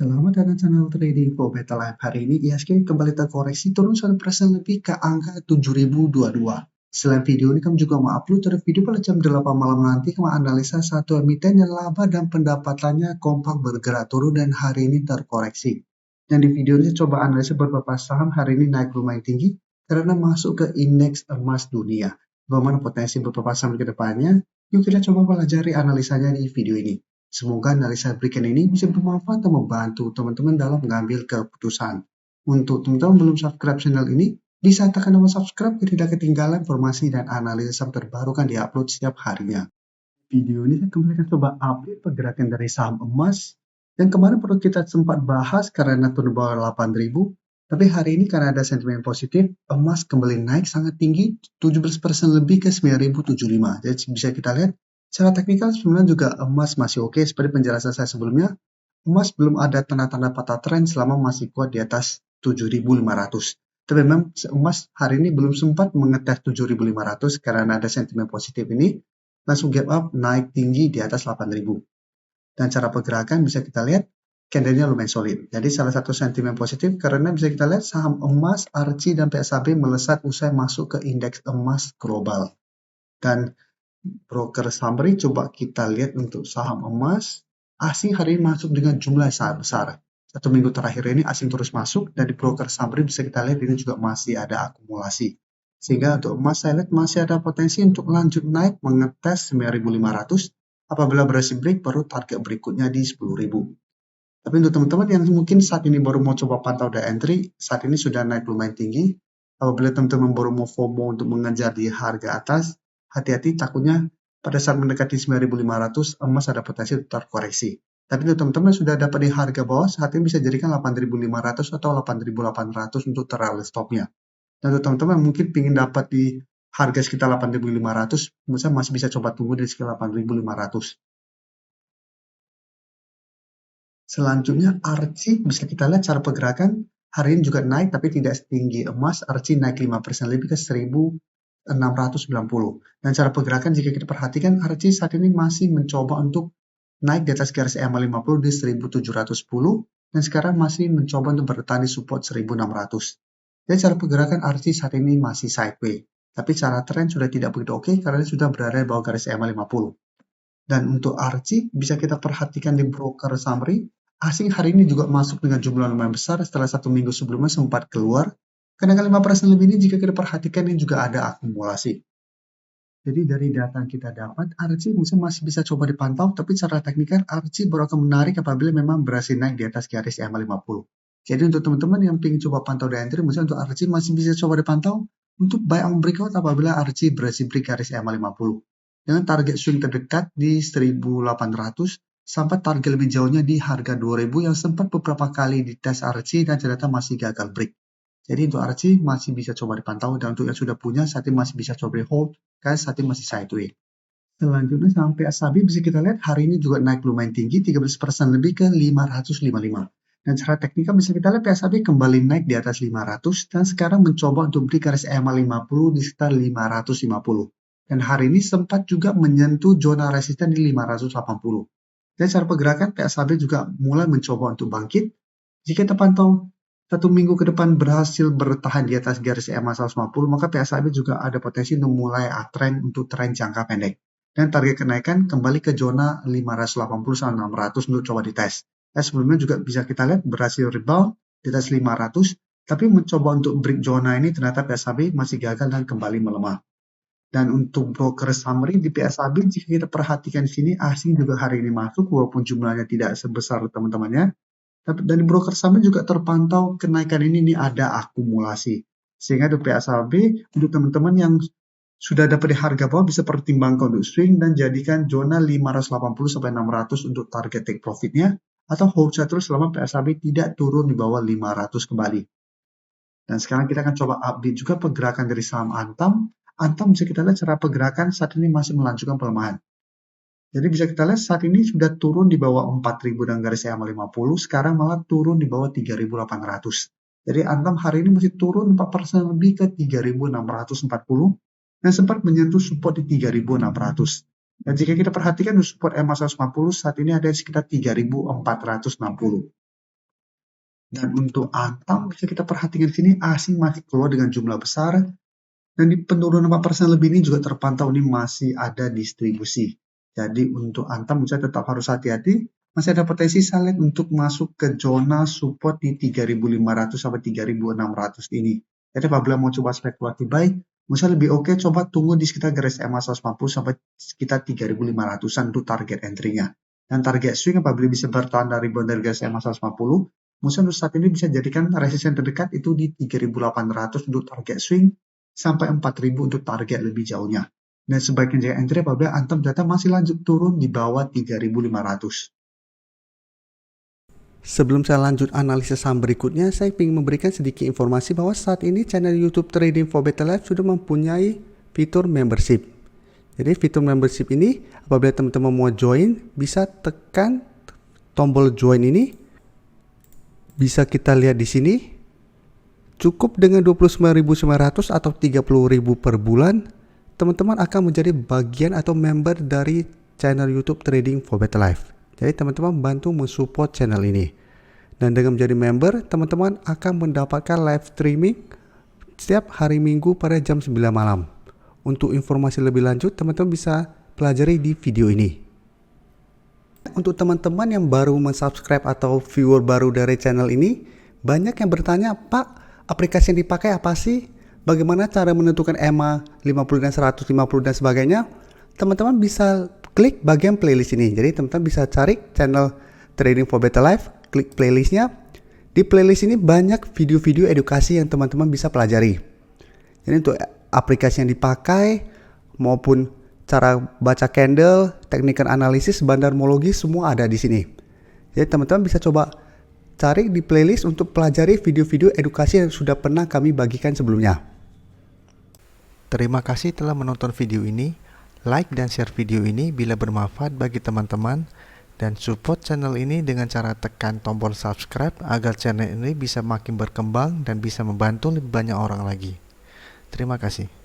Selamat datang channel Trading for Better Life. Hari ini IHSG kembali terkoreksi turun 1% lebih ke angka 7022. Selain video ini kami juga mau upload ada video pada jam 8 malam nanti kami analisa satu emiten yang laba dan pendapatannya kompak bergerak turun dan hari ini terkoreksi. Dan di video ini coba analisa beberapa saham hari ini naik lumayan tinggi karena masuk ke indeks emas dunia. Bagaimana potensi beberapa saham ke depannya? Yuk kita coba pelajari analisanya di video ini. Semoga analisa berikut ini bisa bermanfaat dan membantu teman-teman dalam mengambil keputusan. Untuk teman-teman belum subscribe channel ini, bisa tekan tombol subscribe biar tidak ketinggalan informasi dan analisa terbaru kan diupload setiap harinya. Video ini saya kembali akan coba update pergerakan dari saham emas. Yang kemarin perlu kita sempat bahas karena turun bawah 8.000. Tapi hari ini karena ada sentimen positif, emas kembali naik sangat tinggi, 17% lebih ke 9.075. Jadi bisa kita lihat secara teknikal sebenarnya juga emas masih oke. Seperti penjelasan saya sebelumnya, emas belum ada tanda-tanda patah tren selama masih kuat di atas 7.500. Tapi memang emas hari ini belum sempat mengetes 7.500 karena ada sentimen positif ini, langsung gap up naik tinggi di atas 8.000. Dan cara pergerakan bisa kita lihat candlenya lumayan solid. Jadi salah satu sentimen positif karena bisa kita lihat saham emas, ARCI, dan PSAB melesat usai masuk ke indeks emas global. Dan broker summary coba kita lihat untuk saham emas, asing hari ini masuk dengan jumlah sangat besar. Satu minggu terakhir ini asing terus masuk dan di broker summary bisa kita lihat ini juga masih ada akumulasi. Sehingga untuk emas saya lihat masih ada potensi untuk lanjut naik mengetes 9.500. Apabila berhasil break baru target berikutnya di 10.000. Tapi untuk teman-teman yang mungkin saat ini baru mau coba pantau dan entry, saat ini sudah naik lumayan tinggi. Apabila teman-teman baru mau FOMO untuk mengejar di harga atas, hati-hati takutnya pada saat mendekati 9.500 emas ada potensi terkoreksi. Tapi untuk teman-teman sudah dapat di harga bawah, saat ini bisa jadikan 8.500 atau 8.800 untuk trial stopnya. Dan untuk teman-teman mungkin ingin dapat di harga sekitar 8.500, misalnya masih bisa coba tunggu di sekitar 8.500. Selanjutnya ARCI bisa kita lihat cara pergerakan hari ini juga naik tapi tidak setinggi emas. ARCI naik 5% lebih ke 1.690. Dan cara pergerakan jika kita perhatikan ARCI saat ini masih mencoba untuk naik di atas garis EMA 50 di 1.710 dan sekarang masih mencoba untuk bertahan di support 1.600. Jadi cara pergerakan ARCI saat ini masih sideways. Tapi cara tren sudah tidak begitu oke karena sudah berada di bawah garis EMA 50. Dan untuk ARCI bisa kita perhatikan di broker summary, asing hari ini juga masuk dengan jumlah lumayan besar setelah satu minggu sebelumnya sempat keluar. Kenaikan 5% lebih ini jika kita perhatikan ini juga ada akumulasi. Jadi dari data yang kita dapat, ARCI masih bisa coba dipantau, tapi secara teknikal ARCI baru akan menarik apabila memang berhasil naik di atas garis EMA 50. Jadi untuk teman-teman yang ingin coba pantau di entry, misalnya untuk ARCI masih bisa coba dipantau untuk buy on breakout apabila ARCI berhasil break garis EMA 50. Dengan target swing terdekat di 1.800 sampai target lebih jauhnya di harga 2.000 yang sempat beberapa kali dites ARCI dan ternyata masih gagal break. Jadi untuk ARCI masih bisa coba dipantau dan untuk yang sudah punya saat ini masih bisa coba di hold karena saat ini masih sideways. Selanjutnya sampai SAB bisa kita lihat hari ini juga naik lumayan tinggi 13% lebih ke 555. Dan secara teknikal bisa kita lihat PSAB kembali naik di atas 500 dan sekarang mencoba untuk break garis EMA 50 di sekitar 550. Dan hari ini sempat juga menyentuh zona resisten di 580. Dan secara pergerakan PSAB juga mulai mencoba untuk bangkit. Jika kita pantau satu minggu ke depan berhasil bertahan di atas garis EMA 150, maka PSAB juga ada potensi untuk mulai uptrend untuk tren jangka pendek. Dan target kenaikan kembali ke zona 580-600 untuk coba dites. Dan sebelumnya juga bisa kita lihat berhasil rebound di atas 500, tapi mencoba untuk break zona ini ternyata PSAB masih gagal dan kembali melemah. Dan untuk broker summary di PSAB, jika kita perhatikan di sini, asing juga hari ini masuk, walaupun jumlahnya tidak sebesar teman-temannya. Tapi dari broker summary juga terpantau kenaikan ini ada akumulasi. Sehingga di PSAB, untuk teman-teman yang sudah dapat di harga bawah bisa pertimbangkan untuk swing dan jadikan zona 580-600 untuk target take profitnya atau hold terus selama PSAB tidak turun di bawah 500 kembali. Dan sekarang kita akan coba update juga pergerakan dari saham Antam. Antam bisa kita lihat cara pergerakan saat ini masih melanjutkan pelemahan. Jadi bisa kita lihat saat ini sudah turun di bawah 4.000 dan garis EMA 50, sekarang malah turun di bawah 3.800. Jadi Antam hari ini masih turun 4% lebih ke 3.640 dan sempat menyentuh support di 3.600. Dan jika kita perhatikan support EMA 150 saat ini ada sekitar 3.460. Dan untuk Antam bisa kita perhatikan di sini asing masih keluar dengan jumlah besar, dan di penurunan 4% lebih ini juga terpantau ini masih ada distribusi. Jadi untuk Antam bisa tetap harus hati-hati, masih ada potensi select untuk masuk ke zona support di 3.500 sampai 3.600 ini. Jadi apabila mau coba spekulasi buy, misalnya lebih oke coba tunggu di sekitar garis EMA 140 sampai sekitar 3.500-an untuk target entry-nya. Dan target swing apabila bisa bertahan dari garis EMA 140, misalnya untuk saat ini bisa jadikan resisten terdekat itu di 3.800 untuk target swing, sampai 4.000 untuk target lebih jauhnya. Dan sebaiknya jaga entry apabila Antam data masih lanjut turun di bawah 3.500. Sebelum saya lanjut analisis saham berikutnya, saya ingin memberikan sedikit informasi bahwa saat ini channel YouTube Trading for Better Life sudah mempunyai fitur membership. Jadi fitur membership ini apabila teman-teman mau join, bisa tekan tombol join ini. Bisa kita lihat di sini. Cukup dengan 29.900 atau 30.000 per bulan, teman-teman akan menjadi bagian atau member dari channel YouTube Trading for Better Life. Jadi teman-teman bantu mensupport channel ini. Dan dengan menjadi member, teman-teman akan mendapatkan live streaming setiap hari Minggu pada jam 9 malam. Untuk informasi lebih lanjut, teman-teman bisa pelajari di video ini. Untuk teman-teman yang baru mensubscribe atau viewer baru dari channel ini, banyak yang bertanya, Pak, aplikasi yang dipakai apa sih? Bagaimana cara menentukan EMA 50 dan 150 dan sebagainya? Teman-teman bisa klik bagian playlist ini. Jadi teman-teman bisa cari channel Trading for Better Life, klik playlistnya. Di playlist ini banyak video-video edukasi yang teman-teman bisa pelajari. Jadi untuk aplikasi yang dipakai maupun cara baca candle, teknikal analisis, bandarmologi semua ada di sini. Jadi teman-teman bisa coba cari di playlist untuk pelajari video-video edukasi yang sudah pernah kami bagikan sebelumnya. Terima kasih telah menonton video ini. Like dan share video ini bila bermanfaat bagi teman-teman, dan support channel ini dengan cara tekan tombol subscribe agar channel ini bisa makin berkembang dan bisa membantu lebih banyak orang lagi. Terima kasih.